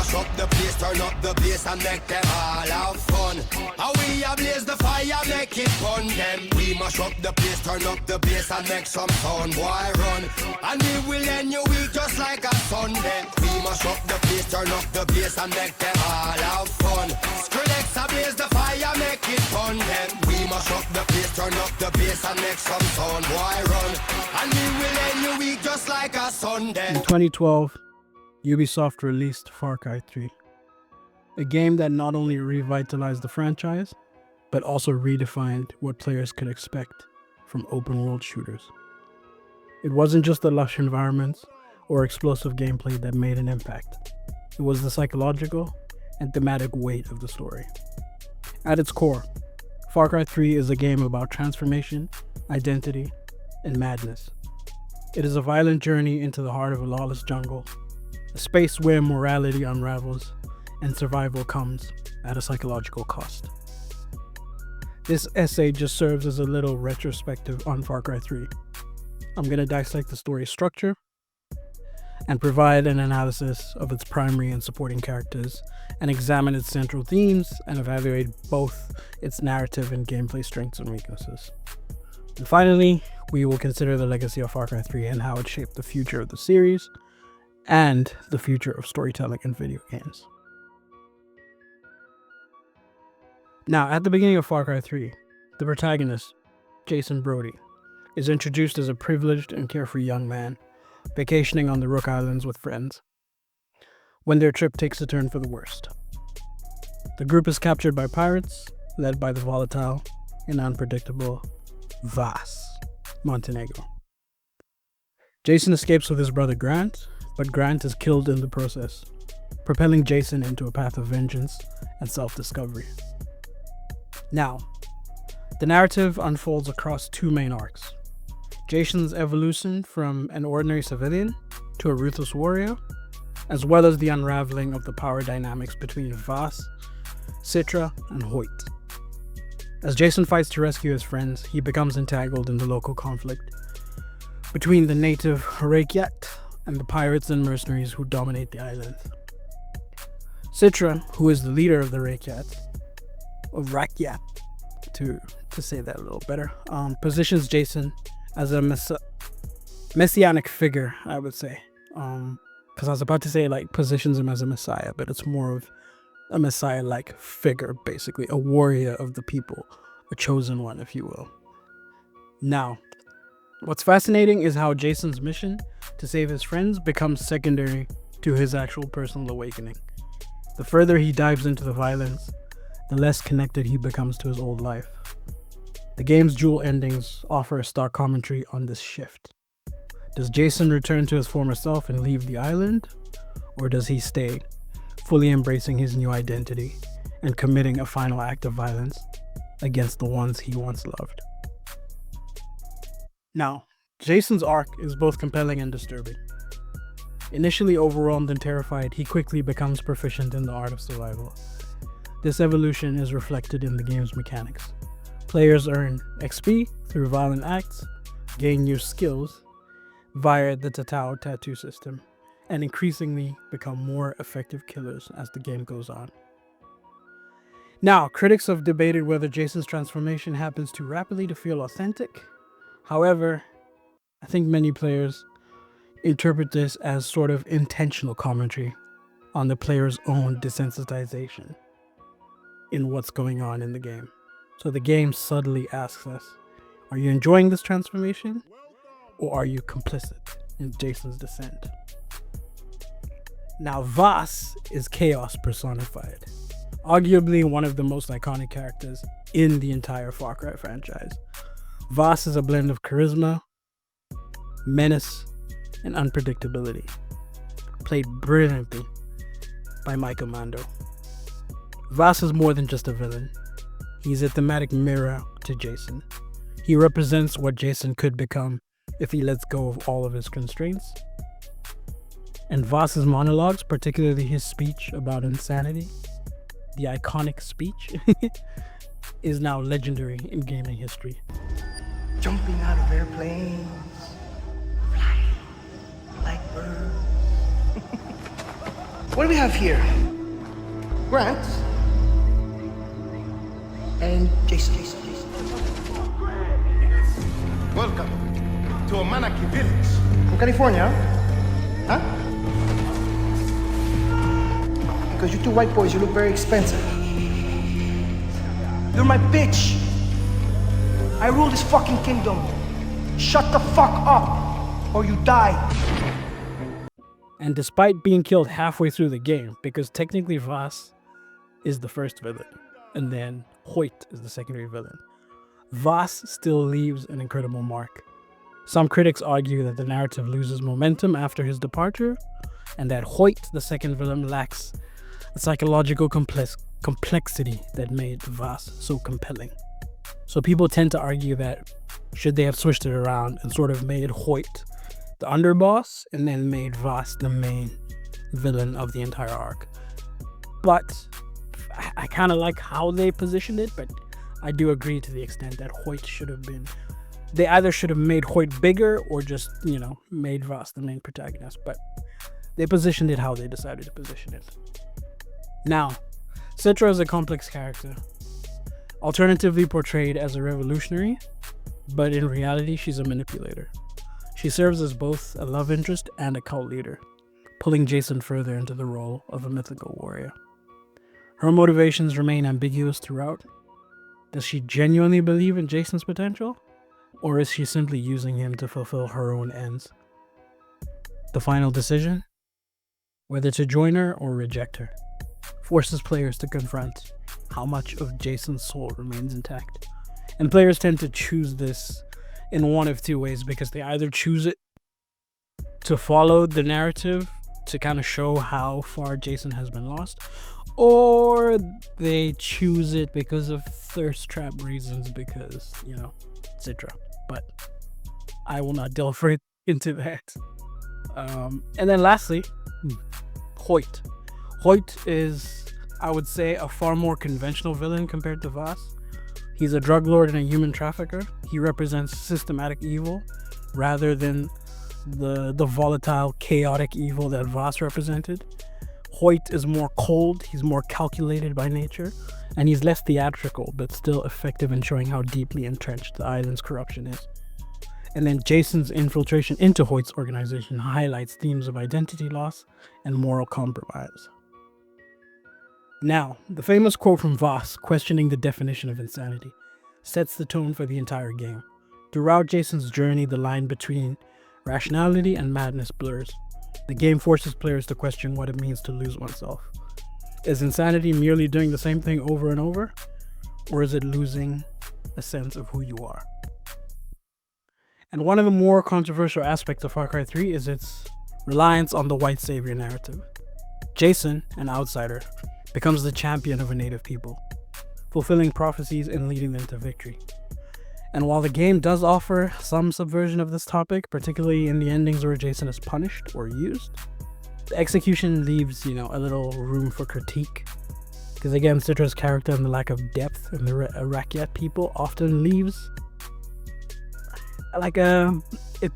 mash up the place, turn up the bass and make them all have fun. How we ablaze the fire, make it fun them. We mash up the place, turn up the bass and make some sound, boy run. And we will end your week just like a Sunday. We mash up the place, turn up the bass and make them all have fun. Skrillex ablaze the fire, make it fun them. We mash up the place, turn up the bass and make some sound, boy run. And we will end your week just like a Sunday. In 2012, Ubisoft released Far Cry 3, a game that not only revitalized the franchise, but also redefined what players could expect from open-world shooters. It wasn't just the lush environments or explosive gameplay that made an impact. It was the psychological and thematic weight of the story. At its core, Far Cry 3 is a game about transformation, identity, and madness. It is a violent journey into the heart of a lawless jungle, a space where morality unravels and survival comes at a psychological cost. This essay just serves as a little retrospective on Far Cry 3. I'm going to dissect the story's structure and provide an analysis of its primary and supporting characters, and examine its central themes and evaluate both its narrative and gameplay strengths and weaknesses. And finally, we will consider the legacy of Far Cry 3 and how it shaped the future of the series and the future of storytelling in video games. Now, at the beginning of Far Cry 3, the protagonist, Jason Brody, is introduced as a privileged and carefree young man vacationing on the Rook Islands with friends, when their trip takes a turn for the worst. The group is captured by pirates, led by the volatile and unpredictable Vas Montenegro. Jason escapes with his brother Grant, but Grant is killed in the process, propelling Jason into a path of vengeance and self-discovery. Now, the narrative unfolds across two main arcs: Jason's evolution from an ordinary civilian to a ruthless warrior, as well as the unraveling of the power dynamics between Vas, Citra, and Hoyt. As Jason fights to rescue his friends, he becomes entangled in the local conflict between the native Rakyat and the pirates and mercenaries who dominate the island. Citra, who is the leader of the Rakyat, to say that a little better, positions Jason as a messianic figure, I would say. Because I was about to say, like, positions him as a messiah, but it's more of a messiah-like figure, basically. A warrior of the people. A chosen one, if you will. Now, what's fascinating is how Jason's mission to save his friends becomes secondary to his actual personal awakening. The further he dives into the violence, the less connected he becomes to his old life. The game's dual endings offer a stark commentary on this shift. Does Jason return to his former self and leave the island? Or does he stay, fully embracing his new identity and committing a final act of violence against the ones he once loved? Now, Jason's arc is both compelling and disturbing. Initially overwhelmed and terrified, he quickly becomes proficient in the art of survival. This evolution is reflected in the game's mechanics. Players earn XP through violent acts, gain new skills via the Tatao tattoo system, and increasingly become more effective killers as the game goes on. Now, critics have debated whether Jason's transformation happens too rapidly to feel authentic. However, I think many players interpret this as sort of intentional commentary on the player's own desensitization in what's going on in the game. So the game subtly asks us, are you enjoying this transformation, or are you complicit in Jason's descent? Now, Vas is chaos personified, arguably one of the most iconic characters in the entire Far Cry franchise. Vas is a blend of charisma, menace, and unpredictability, played brilliantly by Michael Mando. Vas is more than just a villain. He's a thematic mirror to Jason. He represents what Jason could become if he lets go of all of his constraints. And Vas's monologues, particularly his speech about insanity, the iconic speech, is now legendary in gaming history. Jumping out of airplanes, flying like birds. What do we have here? Grant and Jason. Welcome to Amanaki Village. From California, huh? Because you two white boys, you look very expensive. You're my bitch. I rule this fucking kingdom. Shut the fuck up, or you die. And despite being killed halfway through the game, because technically Vas is the first villain, and then Hoyt is the secondary villain, Vas still leaves an incredible mark. Some critics argue that the narrative loses momentum after his departure, and that Hoyt, the second villain, lacks the psychological complexity that made Vas so compelling. So people tend to argue that should they have switched it around and sort of made Hoyt the underboss and then made Vas the main villain of the entire arc. But I kind of like how they positioned it, but I do agree to the extent that Hoyt should have been, they either should have made Hoyt bigger or just, made Vas the main protagonist, but they positioned it how they decided to position it. Now, Citra is a complex character, alternatively portrayed as a revolutionary, but in reality she's a manipulator. She serves as both a love interest and a cult leader, pulling Jason further into the role of a mythical warrior. Her motivations remain ambiguous throughout. Does she genuinely believe in Jason's potential? Or is she simply using him to fulfill her own ends? The final decision? Whether to join her or reject her, forces players to confront how much of Jason's soul remains intact. And players tend to choose this in one of two ways, because they either choose it to follow the narrative to kind of show how far Jason has been lost, or they choose it because of thirst trap reasons, because, Citra. But I will not delve right into that. And then lastly, Hoyt. Hoyt is, I would say, a far more conventional villain compared to Vas. He's a drug lord and a human trafficker. He represents systematic evil rather than the volatile, chaotic evil that Vas represented. Hoyt is more cold, he's more calculated by nature, and he's less theatrical, but still effective in showing how deeply entrenched the island's corruption is. And then Jason's infiltration into Hoyt's organization highlights themes of identity loss and moral compromise. Now, the famous quote from Vas, questioning the definition of insanity, sets the tone for the entire game. Throughout Jason's journey, the line between rationality and madness blurs. The game forces players to question what it means to lose oneself. Is insanity merely doing the same thing over and over? Or is it losing a sense of who you are? And one of the more controversial aspects of Far Cry 3 is its reliance on the white savior narrative. Jason, an outsider, becomes the champion of a native people, fulfilling prophecies and leading them to victory. And while the game does offer some subversion of this topic, particularly in the endings where Jason is punished or used, the execution leaves, a little room for critique. Because again, Citra's character and the lack of depth in the Rakyat people often leaves it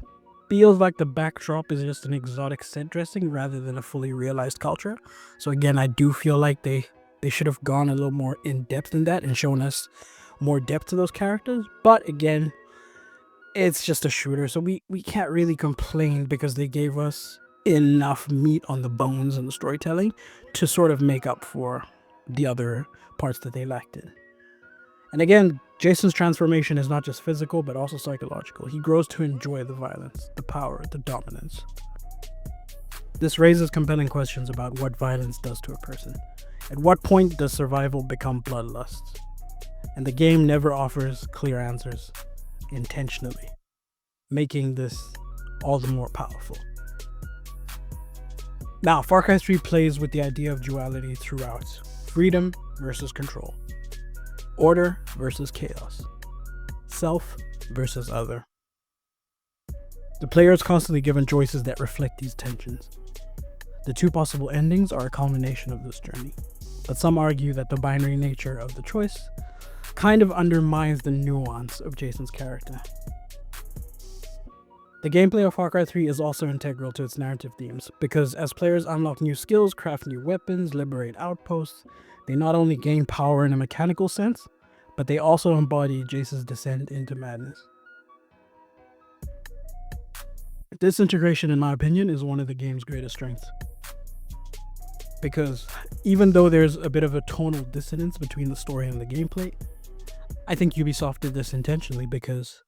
feels like the backdrop is just an exotic set dressing rather than a fully realized culture. So again, I do feel like they should have gone a little more in depth in that and shown us more depth to those characters. But again, it's just a shooter, so we can't really complain because they gave us enough meat on the bones in the storytelling to sort of make up for the other parts that they lacked in. And again, Jason's transformation is not just physical, but also psychological. He grows to enjoy the violence, the power, the dominance. This raises compelling questions about what violence does to a person. At what point does survival become bloodlust? And the game never offers clear answers intentionally, making this all the more powerful. Now, Far Cry 3 plays with the idea of duality throughout. Freedom versus control. Order versus chaos. Self versus other. The player is constantly given choices that reflect these tensions. The two possible endings are a culmination of this journey, but some argue that the binary nature of the choice kind of undermines the nuance of Jason's character. The gameplay of Far Cry 3 is also integral to its narrative themes, because as players unlock new skills, craft new weapons, liberate outposts, they not only gain power in a mechanical sense, but they also embody Jace's descent into madness. This integration, in my opinion, is one of the game's greatest strengths. Because even though there's a bit of a tonal dissonance between the story and the gameplay, I think Ubisoft did this intentionally because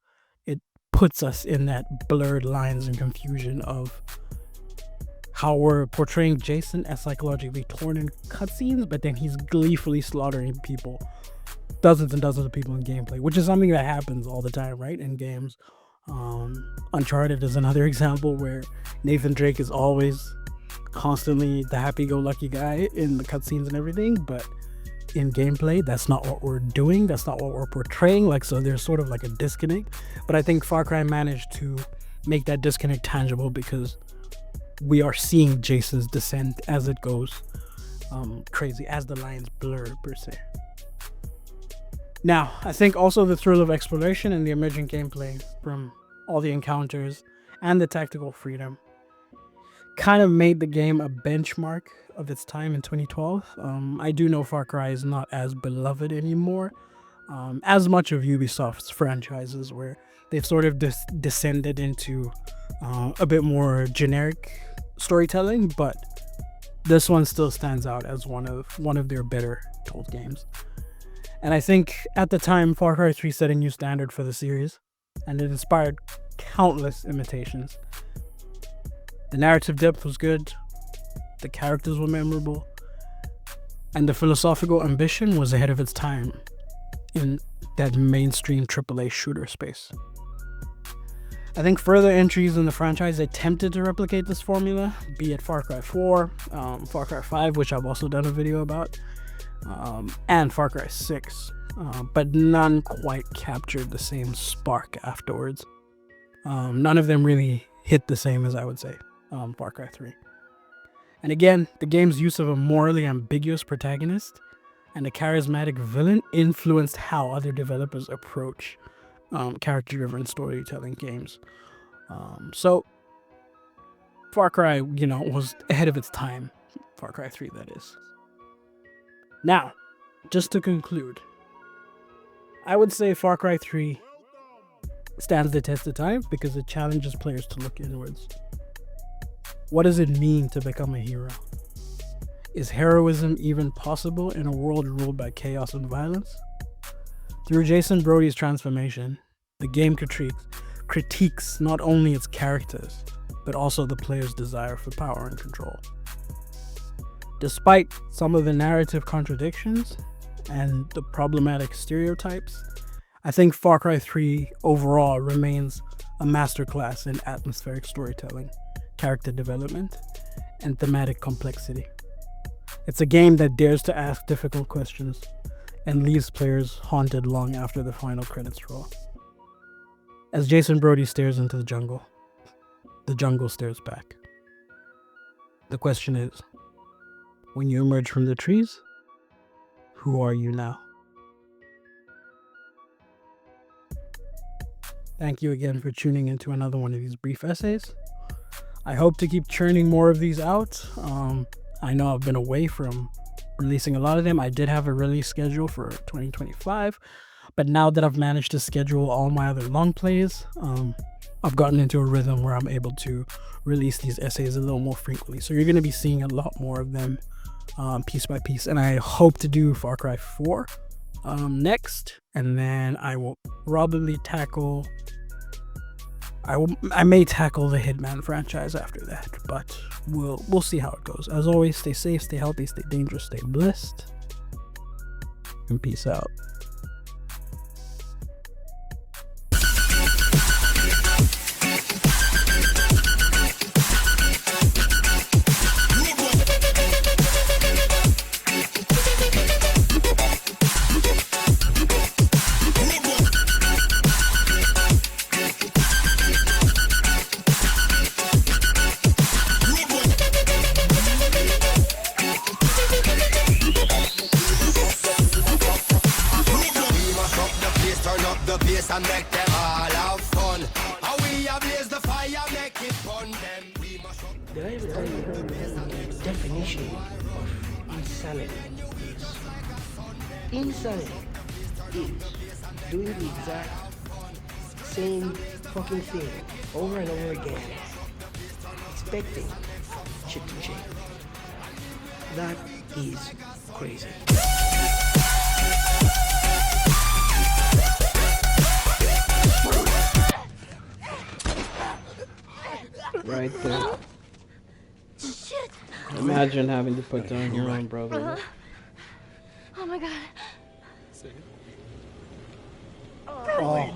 it puts us in that blurred lines and confusion of how we're portraying Jason as psychologically torn in cutscenes, but then he's gleefully slaughtering people, dozens and dozens of people in gameplay, which is something that happens all the time, right, in games. Uncharted is another example where Nathan Drake is always constantly the happy-go-lucky guy in the cutscenes and everything, but in gameplay, that's not what we're doing, that's not what we're portraying, like, so there's sort of like a disconnect. But I think Far Cry managed to make that disconnect tangible because we are seeing Jason's descent as it goes crazy, as the lines blur per se. Now, I think also the thrill of exploration and the emerging gameplay from all the encounters and the tactical freedom kind of made the game a benchmark of its time in 2012. I do know Far Cry is not as beloved anymore as much of Ubisoft's franchises, where they've sort of descended into a bit more generic storytelling, but this one still stands out as one of their better told games. And I think at the time, Far Cry 3 set a new standard for the series, and it inspired countless imitations. The narrative depth was good, the characters were memorable, and the philosophical ambition was ahead of its time in that mainstream AAA shooter space. I think further entries in the franchise attempted to replicate this formula, be it Far Cry 4, Far Cry 5, which I've also done a video about, and Far Cry 6, but none quite captured the same spark afterwards. None of them really hit the same as I would say Far Cry 3. And again, the game's use of a morally ambiguous protagonist and a charismatic villain influenced how other developers approach character-driven storytelling games. So Far Cry, was ahead of its time. Far Cry 3, that is. Now, just to conclude, I would say Far Cry 3 stands the test of time because it challenges players to look inwards. What does it mean to become a hero? Is heroism even possible in a world ruled by chaos and violence? Through Jason Brody's transformation, the game critiques not only its characters, but also the player's desire for power and control. Despite some of the narrative contradictions and the problematic stereotypes, I think Far Cry 3 overall remains a masterclass in atmospheric storytelling, character development, and thematic complexity. It's a game that dares to ask difficult questions and leaves players haunted long after the final credits roll. As Jason Brody stares into the jungle stares back. The question is, when you emerge from the trees, who are you now? Thank you again for tuning into another one of these brief essays. I hope to keep churning more of these out. I know I've been away from releasing a lot of them. I did have a release schedule for 2025, but now that I've managed to schedule all my other long plays, I've gotten into a rhythm where I'm able to release these essays a little more frequently. So you're going to be seeing a lot more of them piece by piece, and I hope to do Far Cry 4 next, and then I will probably tackle I may tackle the Hitman franchise after that, but we'll see how it goes. As always, stay safe, stay healthy, stay dangerous, stay blessed, and peace out. Did I ever tell you the definition of insanity is? Insanity is doing the exact same fucking thing over and over again, expecting shit to change. That is crazy. Right there. Shit. Imagine having to put down your own brother. Oh my god. Oh.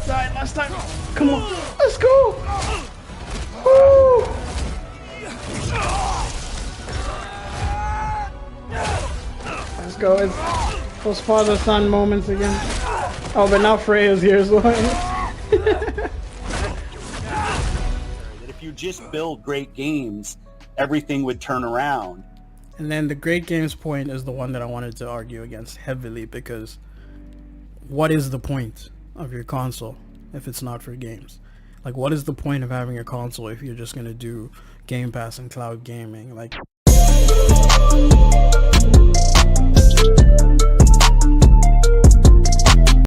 Died last time. Come on, let's go. Woo. Let's go. It's those father-son moments again. Oh, but now Freya's here as well. That if you just build great games, everything would turn around. And then the great games point is the one that I wanted to argue against heavily, because what is the point of your console if it's not for games? Like, what is the point of having a console if you're just going to do Game Pass and cloud gaming? Like,